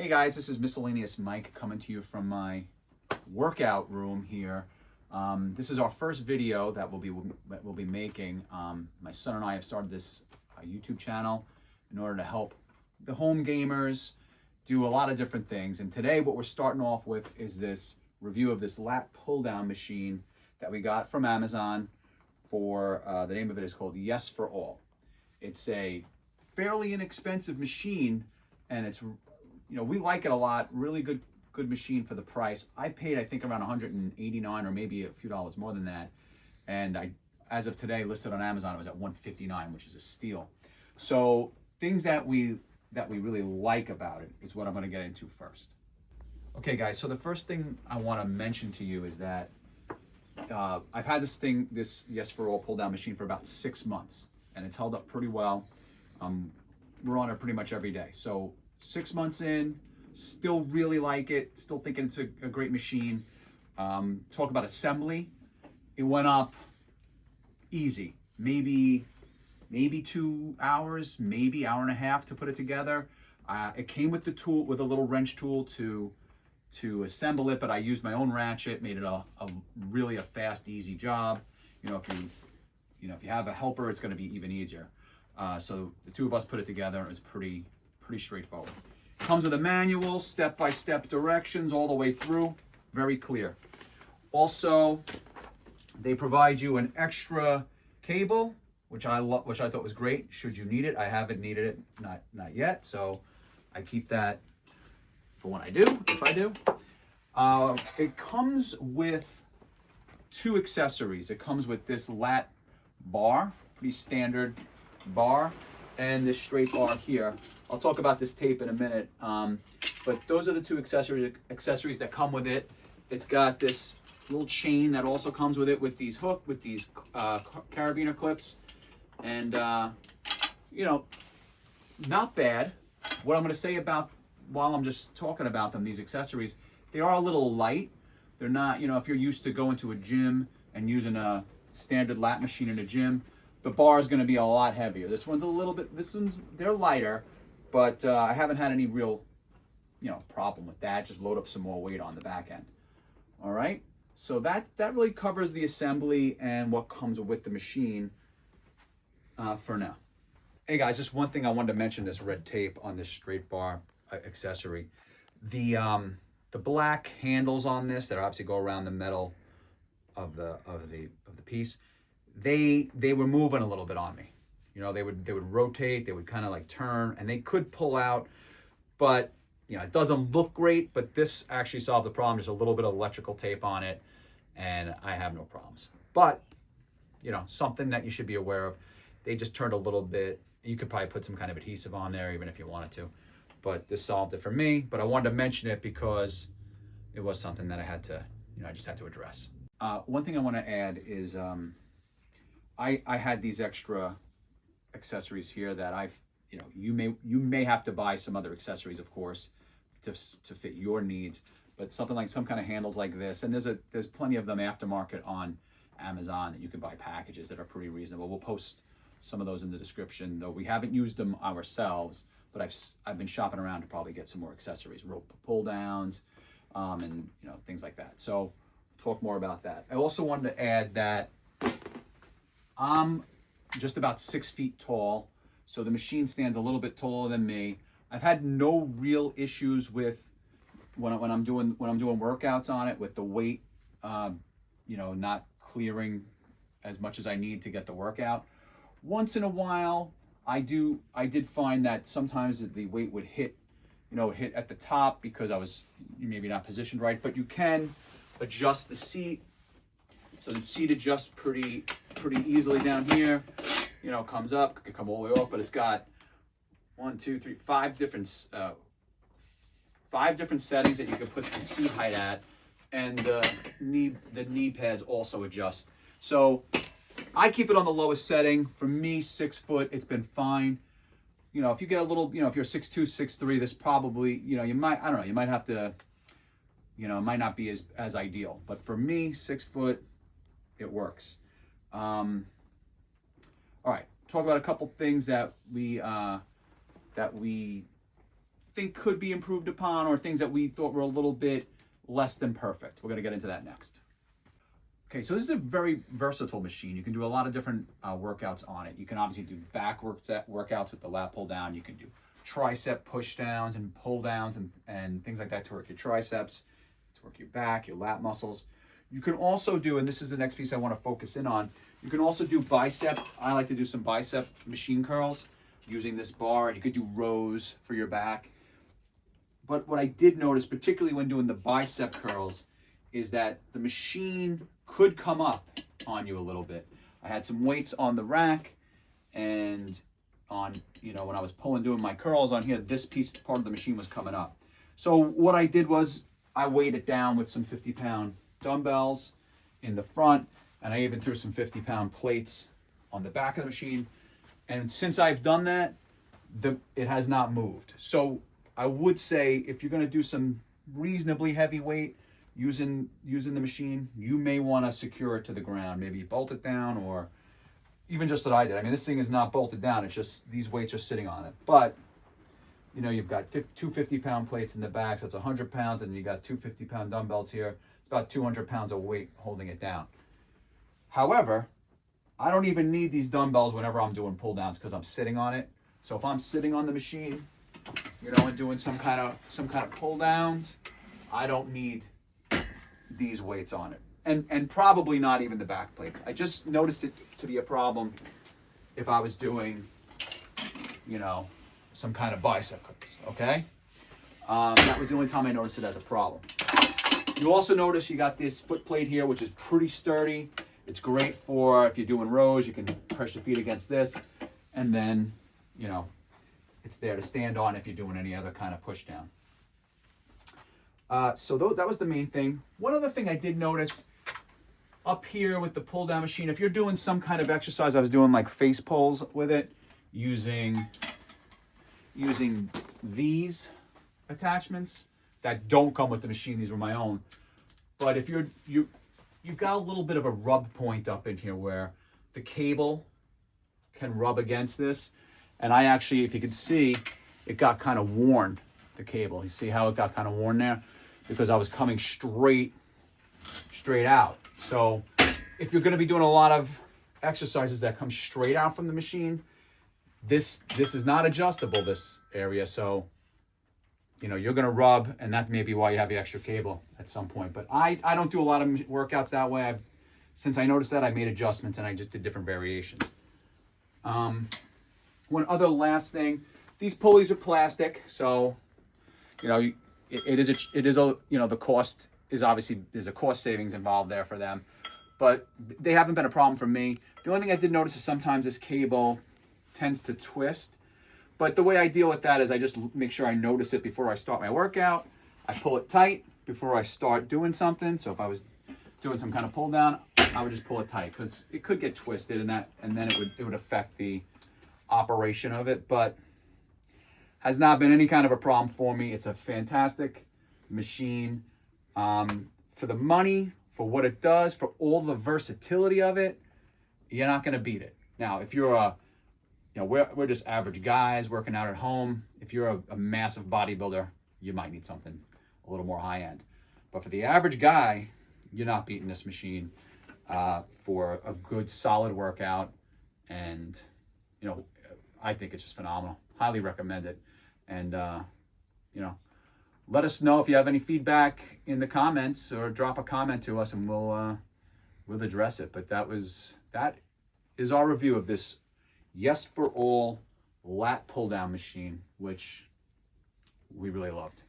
Hey guys, this is Miscellaneous Mike coming to you from my workout room here. This is our first video that we'll be making. My son and I have started this YouTube channel in order to help the home gamers do a lot of different things. And today what we're starting off with is this review of this lat pull-down machine that we got from Amazon for, the name of it is called Yes for All. It's a fairly inexpensive machine, and it's, we like it a lot. Really good machine for the price. I paid, I think, around $189 or maybe a few dollars more than that. And as of today, listed on Amazon, it was at $159, which is a steal. So things that we really like about it is what I'm going to get into first. Okay, guys. So the first thing I want to mention to you is that I've had this Yes for All pull down machine for about 6 months, and it's held up pretty well. We're on it pretty much every day. So 6 months in, still really like it, still thinking it's a great machine. Talk about assembly, it went up easy, maybe 2 hours, maybe hour and a half to put it together. It came with the tool, with a little wrench tool to assemble it, but I used my own ratchet, made it really a fast, easy job. If you have a helper, it's going to be even easier. So the two of us put it together. It was pretty straightforward. Comes with a manual, step-by-step directions all the way through, very clear. Also, they provide you an extra cable, which I thought was great. Should you need it, I haven't needed it, not yet. So I keep that for when I do, if I do. It comes with 2 accessories. It comes with this lat bar, pretty standard bar, and this straight bar here. I'll talk about this tape in a minute, but those are the 2 accessories that come with it. It's got this little chain that also comes with it, with these carabiner clips, and not bad. What I'm going to say about, while I'm just talking about them, these accessories, they are a little light. They're not, if you're used to going to a gym and using a standard lat machine in a gym, the bar is going to be a lot heavier. This one's they're lighter, but I haven't had any real, problem with that. Just load up some more weight on the back end. All right. So that really covers the assembly and what comes with the machine for now. Hey guys, just one thing I wanted to mention: this red tape on this straight bar accessory. The black handles on this that obviously go around the metal of the piece. They were moving a little bit on me. They would rotate, they would kind of like turn, and they could pull out, but it doesn't look great. But this actually solved the problem. Just a little bit of electrical tape on it, and I have no problems. But something that you should be aware of. They just turned a little bit. You could probably put some kind of adhesive on there, even if you wanted to. But this solved it for me. But I wanted to mention it because it was something that I had to, I just had to address. One thing I want to add is I had these extra accessories here that you may have to buy some other accessories, of course, to fit your needs. But something like some kind of handles like this, and there's plenty of them aftermarket on Amazon that you can buy packages that are pretty reasonable. We'll post some of those in the description, though we haven't used them ourselves, but I've been shopping around to probably get some more accessories, rope pull downs, and things like that. So talk more about that. I also wanted to add that I'm just about 6 feet tall, so the machine stands a little bit taller than me. I've had no real issues with when I'm doing workouts on it with the weight, not clearing as much as I need to get the workout. Once in a while, I did find that sometimes the weight would hit at the top because I was maybe not positioned right. But you can adjust the seat, so the seat adjusts pretty easily down here. Comes up, could come all the way off, but it's got 5 different settings that you can put the seat height at, and the knee pads also adjust. So I keep it on the lowest setting. For me, 6 foot, it's been fine. If you get a little, if you're 6'2", 6'3", this probably, you might have to, it might not be as ideal. But for me, 6 foot, it works. All right, talk about a couple things that we think could be improved upon, or things that we thought were a little bit less than perfect. We're going to get into that next. Okay, so this is a very versatile machine. You can do a lot of different workouts on it. You can obviously do back workouts with the lat pull down. You can do tricep push downs and pull downs and things like that to work your triceps, to work your back, your lat muscles. You can also do, and this is the next piece I want to focus in on, you can also do bicep. I like to do some bicep machine curls using this bar. You could do rows for your back. But what I did notice, particularly when doing the bicep curls, is that the machine could come up on you a little bit. I had some weights on the rack, and on, when I was doing my curls on here, this part of the machine was coming up. So what I did was I weighed it down with some 50-pound dumbbells in the front, and I even threw some 50-pound plates on the back of the machine. And since I've done that, it has not moved. So I would say if you're going to do some reasonably heavy weight using the machine, you may want to secure it to the ground, maybe bolt it down, or even just what I did. I mean, this thing is not bolted down. It's just these weights are sitting on it. But, you've got two 50-pound plates in the back, so it's 100 pounds, and you got two 50-pound dumbbells here. It's about 200 pounds of weight holding it down. However, I don't even need these dumbbells whenever I'm doing pull downs because I'm sitting on it. So if I'm sitting on the machine, and doing some kind of pull downs, I don't need these weights on it. And probably not even the back plates. I just noticed it to be a problem if I was doing, some kind of bicep curls, okay? That was the only time I noticed it as a problem. You also notice you got this foot plate here, which is pretty sturdy. It's great for if you're doing rows, you can press your feet against this, and then, it's there to stand on if you're doing any other kind of push down. So that was the main thing. One other thing I did notice up here with the pull down machine, if you're doing some kind of exercise, I was doing like face pulls with it using these attachments that don't come with the machine. These were my own. But if you've got a little bit of a rub point up in here where the cable can rub against this. And I actually, if you could see, it got kind of worn, the cable. You see how it got kind of worn there? Because I was coming straight out. So if you're going to be doing a lot of exercises that come straight out from the machine, this is not adjustable, this area. So, you're going to rub, and that may be why you have the extra cable at some point. But I don't do a lot of workouts that way. Since I noticed that, I made adjustments, and I just did different variations. One other last thing, these pulleys are plastic, so it is the cost is obviously, there's a cost savings involved there for them, but they haven't been a problem for me. The only thing I did notice is sometimes this cable tends to twist, but the way I deal with that is I just make sure I notice it before I start my workout. I pull it tight before I start doing something. So if I was doing some kind of pull down, I would just pull it tight because it could get twisted, and then it would affect the operation of it. But has not been any kind of a problem for me. It's a fantastic machine for the money, for what it does, for all the versatility of it. You're not going to beat it. Now, if you're we're just average guys working out at home. If you're a massive bodybuilder, you might need something a little more high end. But for the average guy, you're not beating this machine for a good solid workout. And I think it's just phenomenal. Highly recommend it. And let us know if you have any feedback in the comments, or drop a comment to us, and we'll address it. But that is our review of this Yes for All lat pull down machine, which we really loved.